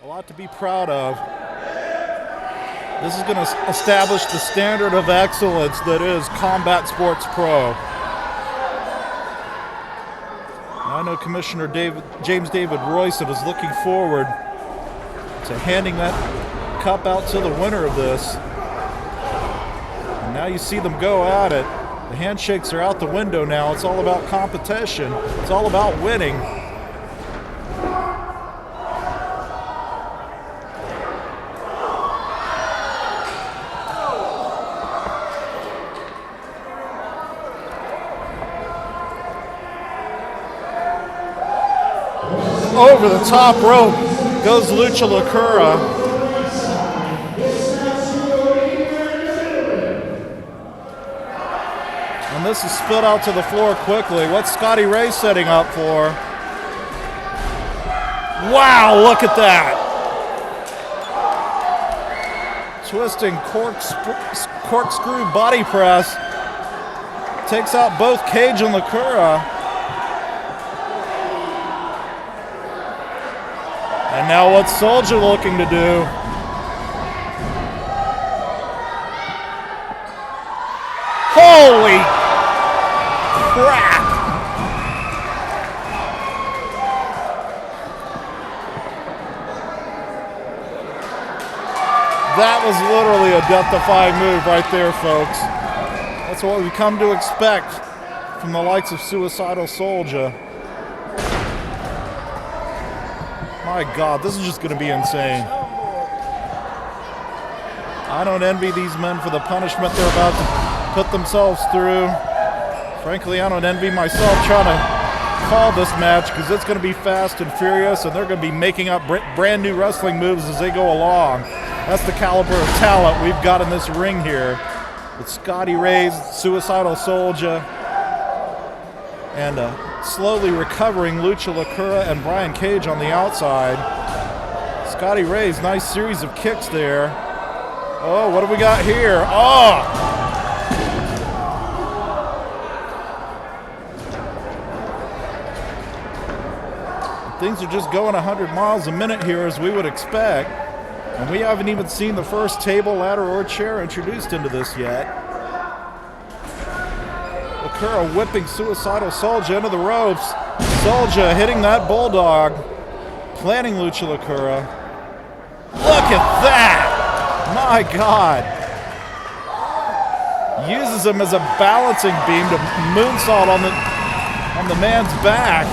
A lot to be proud of. This is going to establish the standard of excellence that is Combat Sports Pro. Now, I know Commissioner James David Royson is looking forward to handing that cup out to the winner of this. And now you see them go at it. The handshakes are out the window now. It's all about competition. It's all about winning. Over the top rope goes Lucha Locura. And this is spilled out to the floor quickly. What's Scotty Rayz setting up for? Wow, look at that. Twisting corkscrew body press. Takes out both Caige and Locura. And now what's Soulja looking to do? Holy crap! That was literally a death-defying move right there, folks. That's what we come to expect from the likes of Suicydal Soulja. My God, this is just going to be insane. I don't envy these men for the punishment they're about to put themselves through. Frankly, I don't envy myself trying to call this match because it's going to be fast and furious, and they're going to be making up brand new wrestling moves as they go along. That's the caliber of talent we've got in this ring here with Scotty Rayz, Suicydal Soulja, and slowly recovering Lucha Locura and Brian Caige on the outside. Scotty Rayz, nice series of kicks there. Oh, what do we got here? Oh! Things are just going 100 miles a minute here as we would expect. And we haven't even seen the first table, ladder, or chair introduced into this yet. Locura whipping Suicydal Soulja into the ropes. Soulja hitting that bulldog, planting Lucha Locura. Look at that! My God! Uses him as a balancing beam to moonsault on the man's back.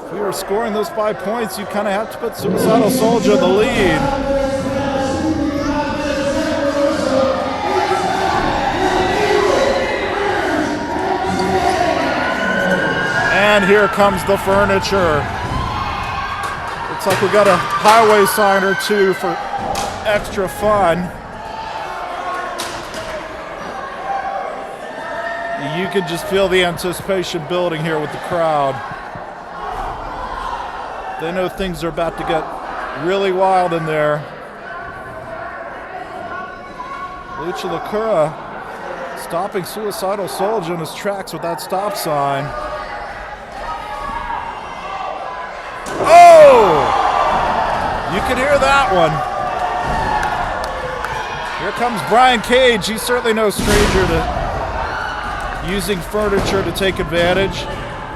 If we were scoring those 5 points, you kind of have to put Suicydal Soulja in the lead. And here comes the furniture. Looks like we got a highway sign or two for extra fun. You can just feel the anticipation building here with the crowd. They know things are about to get really wild in there. Lucha Locura stopping Suicydal Soulja in his tracks with that stop sign. You can hear that one. Here comes Brian Caige. He's certainly no stranger to using furniture to take advantage.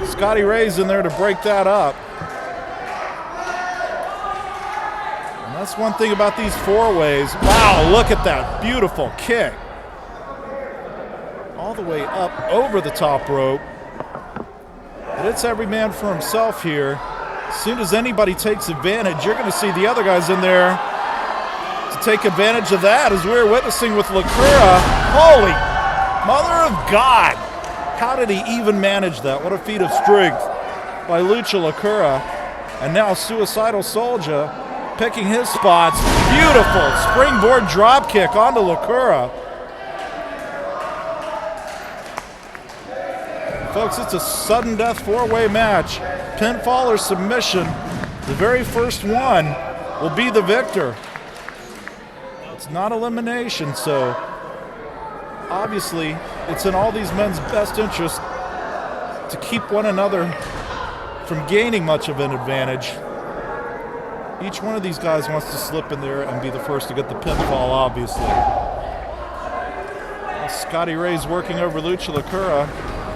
Scotty Rayz in there to break that up. And that's one thing about these four-ways. Wow, look at that beautiful kick. All the way up over the top rope. But it's every man for himself here. As soon as anybody takes advantage, you're going to see the other guys in there to take advantage of that, as we're witnessing with Locura. Holy mother of God! How did he even manage that? What a feat of strength by Lucha Locura. And now Suicydal Soulja picking his spots. Beautiful springboard drop kick onto Locura. Folks, it's a sudden death four-way match. Pinfall or submission, the very first one will be the victor. It's not elimination, so obviously it's in all these men's best interest to keep one another from gaining much of an advantage. Each one of these guys wants to slip in there and be the first to get the pinfall, obviously. Well, Scotty Rayz working over Lucha Locura.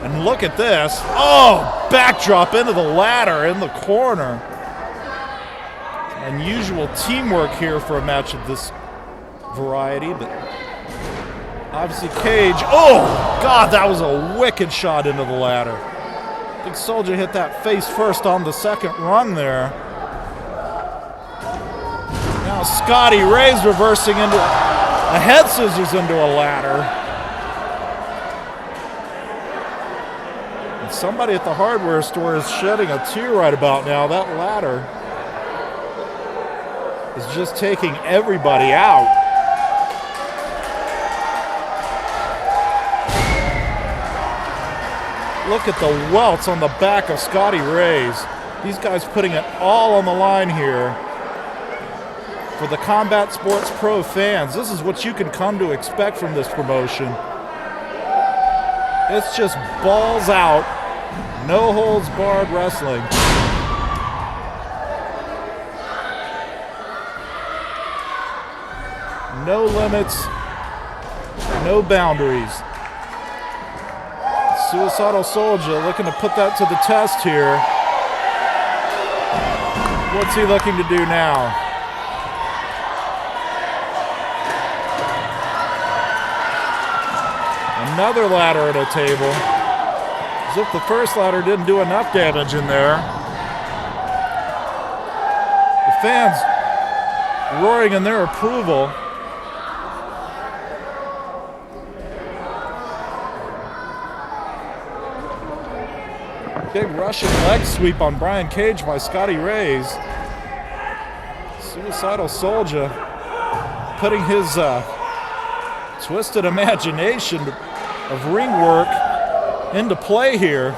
And look at this. Oh, backdrop into the ladder in the corner. Unusual teamwork here for a match of this variety, but obviously Caige. Oh, God, that was a wicked shot into the ladder. I think Soulja hit that face first on the second rung there. Now Scotty Rayz reversing into a head scissors into a ladder. And somebody at the hardware store is shedding a tear right about now. That ladder is just taking everybody out. Look at the welts on the back of Scotty Rayz. These guys putting it all on the line here for the Combat Sports Pro fans. This is what you can come to expect from this promotion. It's just balls out, no holds barred wrestling. No limits, no boundaries. Suicydal Soulja looking to put that to the test here. What's he looking to do now? Another ladder at a table. As if the first ladder didn't do enough damage in there. The fans roaring in their approval. Big Russian leg sweep on Brian Caige by Scotty Rayz. Suicydal Soulja putting his twisted imagination of ring work into play here.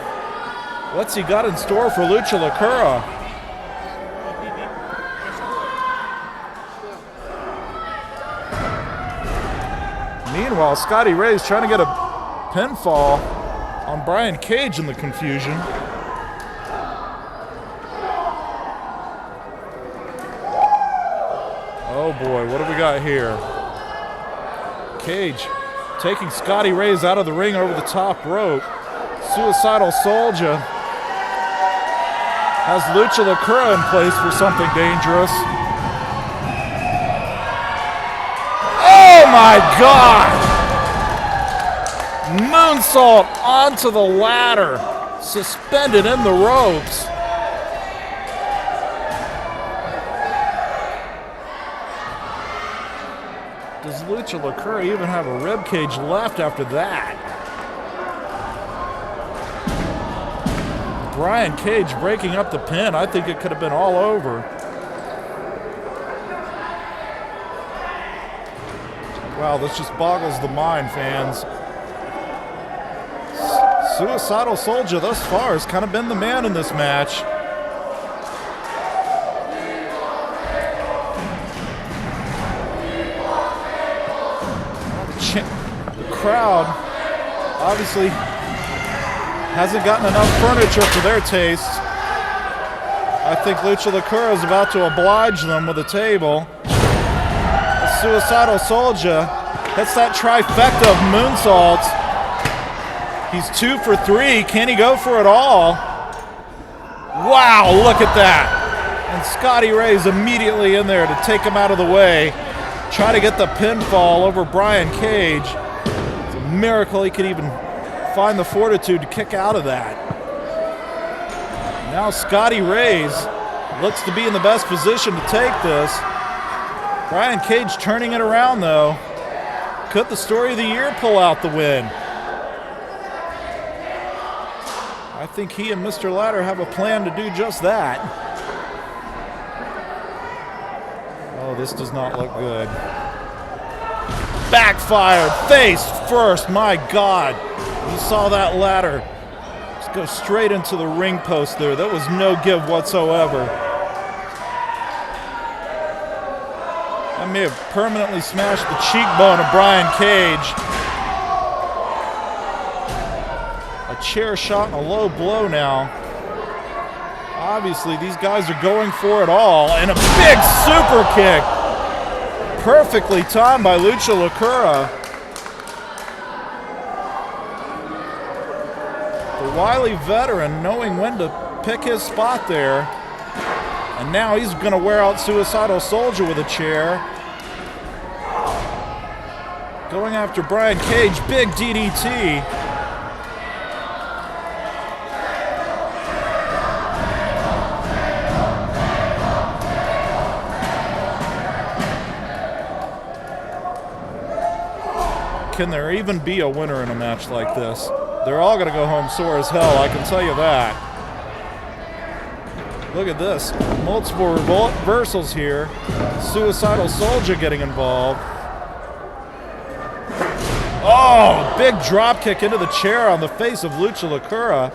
What's he got in store for Lucha Locura? Meanwhile, Scotty Rayz trying to get a pinfall on Brian Caige in the confusion. Oh boy, what have we got here? Caige taking Scotty Rayz out of the ring over the top rope. Suicydal Soulja has Lucha Locura in place for something dangerous. Oh my God! Moonsault onto the ladder, suspended in the ropes. Does Lucha Locura even have a rib cage left after that? Brian Caige breaking up the pin. I think it could have been all over. Wow, this just boggles the mind, fans. Suicydal Soulja thus far has kind of been the man in this match. The crowd obviously hasn't gotten enough furniture for their taste. I think Lucha Locura is about to oblige them with a table. Suicydal Soulja hits that trifecta of moonsaults. He's 2 for 3. Can he go for it all? Wow, look at that. And Scotty Rayz immediately in there to take him out of the way. Try to get the pinfall over Brian Caige. It's a miracle he could even find the fortitude to kick out of that. Now Scotty Rayz looks to be in the best position to take this. Brian Caige turning it around though. Could the story of the year pull out the win? I think he and Mr. Ladder have a plan to do just that. Oh, this does not look good. Backfired, face first, my God. You saw that ladder just go straight into the ring post there. That was no give whatsoever. That may have permanently smashed the cheekbone of Brian Caige. A chair shot and a low blow now. Obviously, these guys are going for it all. And a big super kick. Perfectly timed by Lucha Locura. The wily veteran knowing when to pick his spot there. And now he's going to wear out Suicidal Soulja with a chair. Going after Brian Caige, big DDT. Can there even be a winner in a match like this? They're all going to go home sore as hell, I can tell you that. Look at this. Multiple reversals here. Suicidal Soulja getting involved. Oh, big drop kick into the chair on the face of Lucha Locura.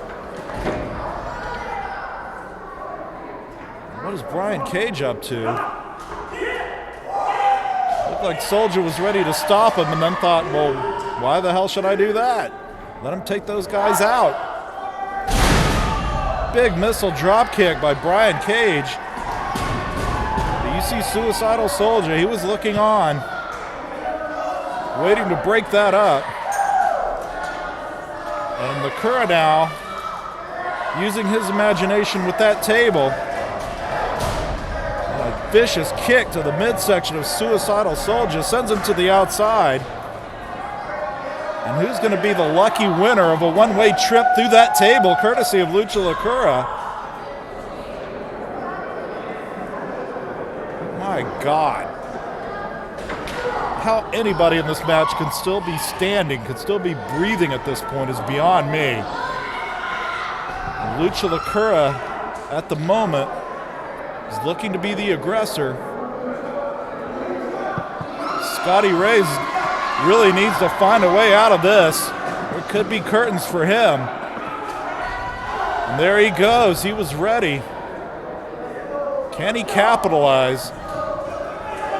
What is Brian Caige up to? Looked like Soulja was ready to stop him and then thought, well, why the hell should I do that? Let him take those guys out. Big missile drop kick by Brian Caige. You see Suicidal Soulja, he was looking on, waiting to break that up. And Locura now using his imagination with that table. A vicious kick to the midsection of Suicidal Soulja sends him to the outside. And who's going to be the lucky winner of a one-way trip through that table, courtesy of Lucha Locura? My God. How anybody in this match can still be standing, can still be breathing at this point is beyond me. Lucha Locura, at the moment, is looking to be the aggressor. Scotty Rayz really needs to find a way out of this. There could be curtains for him. And there he goes. He was ready. Can he capitalize?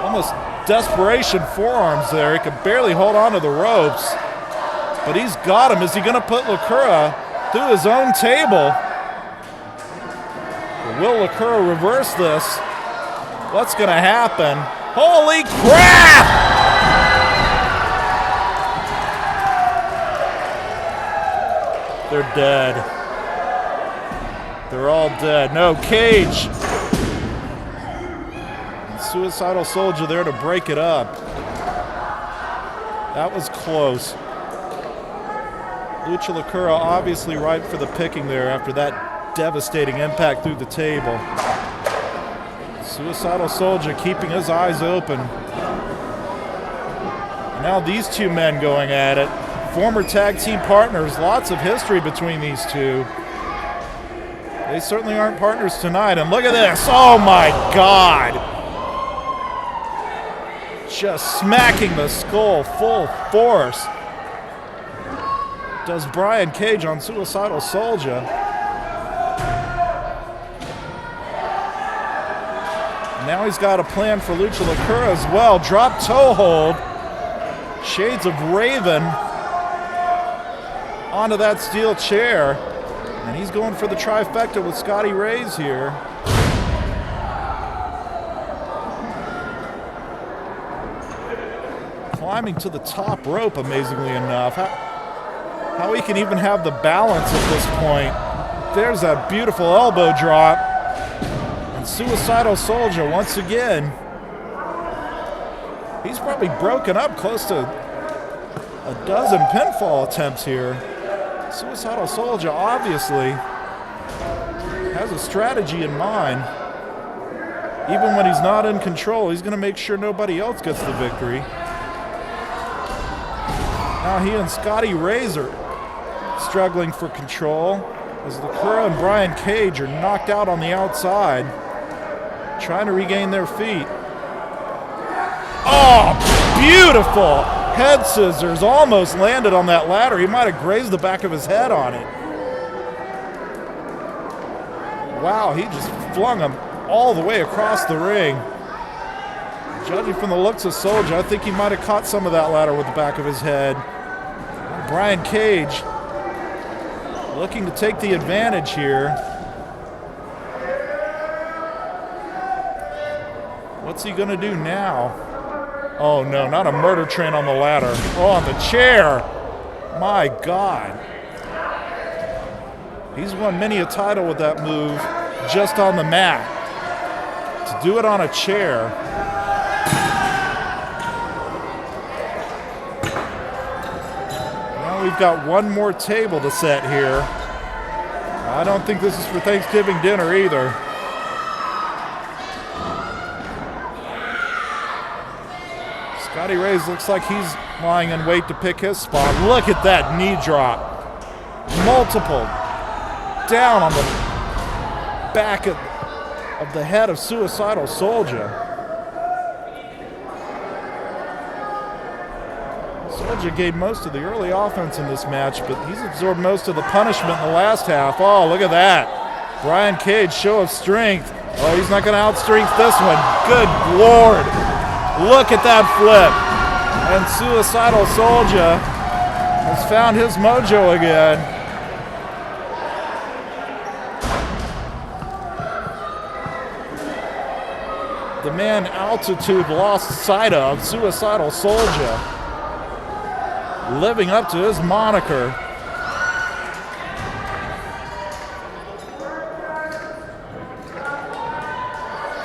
Almost desperation forearms there. He could barely hold on to the ropes. But he's got him. Is he going to put Locura through his own table? Or will Locura reverse this? What's going to happen? Holy crap! They're dead. They're all dead. No, Caige. And Suicidal Soulja there to break it up. That was close. Lucha Locura obviously ripe for the picking there after that devastating impact through the table. Suicidal Soulja keeping his eyes open. And now these two men going at it. Former tag team partners, lots of history between these two. They certainly aren't partners tonight. And look at this. Oh my God. Just smacking the skull full force. Does Brian Caige on Suicidal Soulja. Now he's got a plan for Lucha Locura as well. Drop toe hold. Shades of Raven onto that steel chair. And he's going for the trifecta with Scotty Rayz here. Climbing to the top rope, amazingly enough. How he can even have the balance at this point. There's a beautiful elbow drop. And Suicidal Soulja once again. He's probably broken up close to a dozen pinfall attempts here. Suicidal Soulja obviously has a strategy in mind. Even when he's not in control, he's going to make sure nobody else gets the victory. Now he and Scotty Rayz are struggling for control as Locura and Brian Caige are knocked out on the outside, trying to regain their feet. Oh, beautiful! Head scissors almost landed on that ladder. He might have grazed the back of his head on it. Wow, he just flung him all the way across the ring. Judging from the looks of Soulja, I think he might have caught some of that ladder with the back of his head. Brian Caige looking to take the advantage here. What's he going to do now? Oh, no, not a murder train on the ladder. Oh, on the chair. My God. He's won many a title with that move just on the mat. To do it on a chair. Now we've got one more table to set here. I don't think this is for Thanksgiving dinner either. Scotty Rayz looks like he's lying in wait to pick his spot. Look at that knee drop. Multiple. Down on the back of the head of Suicidal Soulja. Soulja gave most of the early offense in this match, but he's absorbed most of the punishment in the last half. Oh, look at that. Brian Caige, show of strength. Oh, he's not going to outstrength this one. Good Lord. Look at that flip. And Suicidal Soulja has found his mojo again. The man Altitude lost sight of, Suicidal Soulja, living up to his moniker.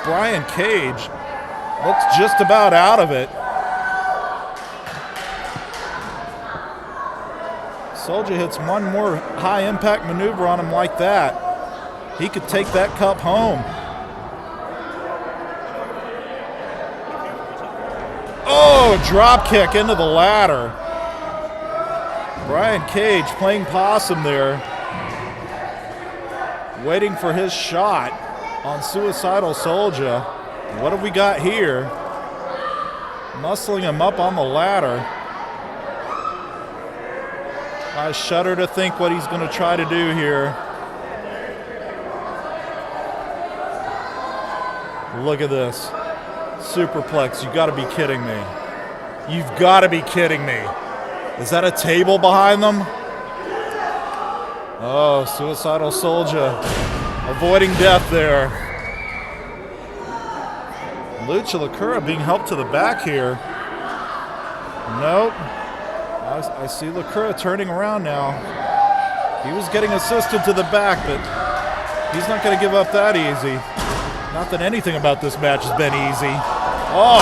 Brian Caige looks just about out of it. Soulja hits one more high-impact maneuver on him like that. He could take that cup home. Oh, drop kick into the ladder. Brian Caige playing possum there, waiting for his shot on Suicidal Soulja. What have we got here? Muscling him up on the ladder. I shudder to think what he's going to try to do here. Look at this. Superplex, you've got to be kidding me. You've got to be kidding me. Is that a table behind them? Oh, Suicidal Soulja avoiding death there. Lucha Locura being helped to the back here. Nope. I see Locura turning around now. He was getting assisted to the back, but he's not going to give up that easy. Not that anything about this match has been easy. Oh,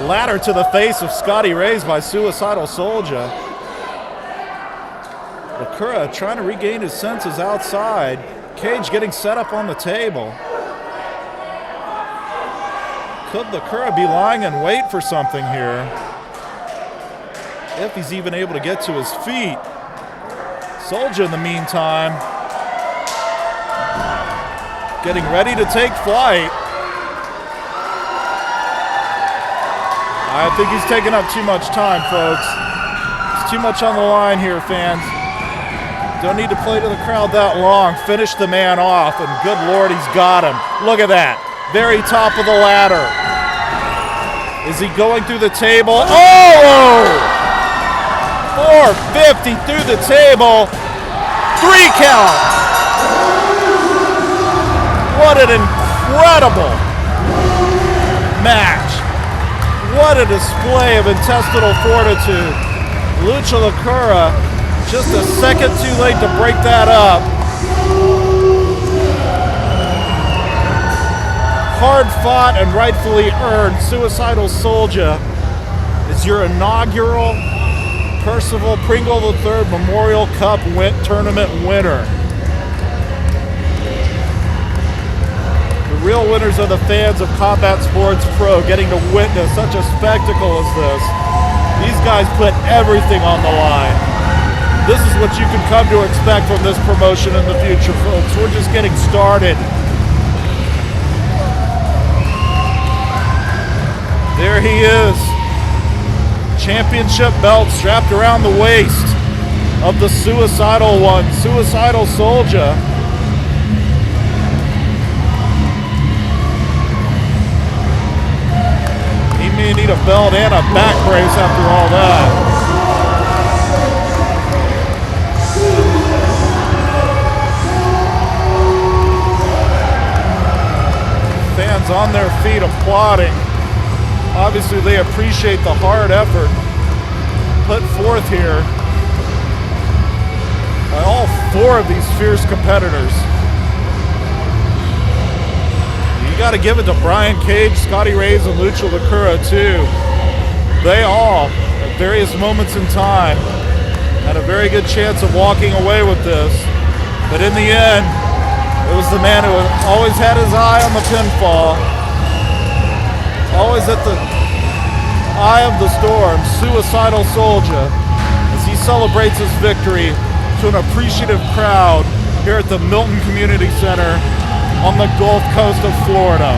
ladder to the face of Scotty Rayz by Suicidal Soulja. Locura trying to regain his senses outside. Caige getting set up on the table. Could Locura be lying in wait for something here? If he's even able to get to his feet. Soulja in the meantime getting ready to take flight. I think he's taking up too much time, folks. It's too much on the line here, fans. Don't need to play to the crowd that long. Finish the man off, and good Lord, he's got him. Look at that. Very top of the ladder. Is he going through the table? Oh! 450 through the table. 3 count. What an incredible match. What a display of intestinal fortitude. Lucha Locura just a second too late to break that up. Hard fought and rightfully earned. Suicidal Soulja is your inaugural Percival Pringle III Memorial Cup Tournament winner. The real winners are the fans of Combat Sports Pro, getting to witness such a spectacle as this. These guys put everything on the line. This is what you can come to expect from this promotion in the future, folks. We're just getting started. There he is. Championship belt strapped around the waist of the Suicidal one, Suicidal Soulja. He may need a belt and a back brace after all that. fans on their feet applauding. Obviously, they appreciate the hard effort put forth here by all 4 of these fierce competitors. You got to give it to Brian Caige, Scotty Rayz, and Lucha Locura too. They all, at various moments in time, had a very good chance of walking away with this. But in the end, it was the man who always had his eye on the pinfall, always at the eye of the storm, Suicydal Soulja, as he celebrates his victory to an appreciative crowd here at the Milton Community Center on the Gulf Coast of Florida.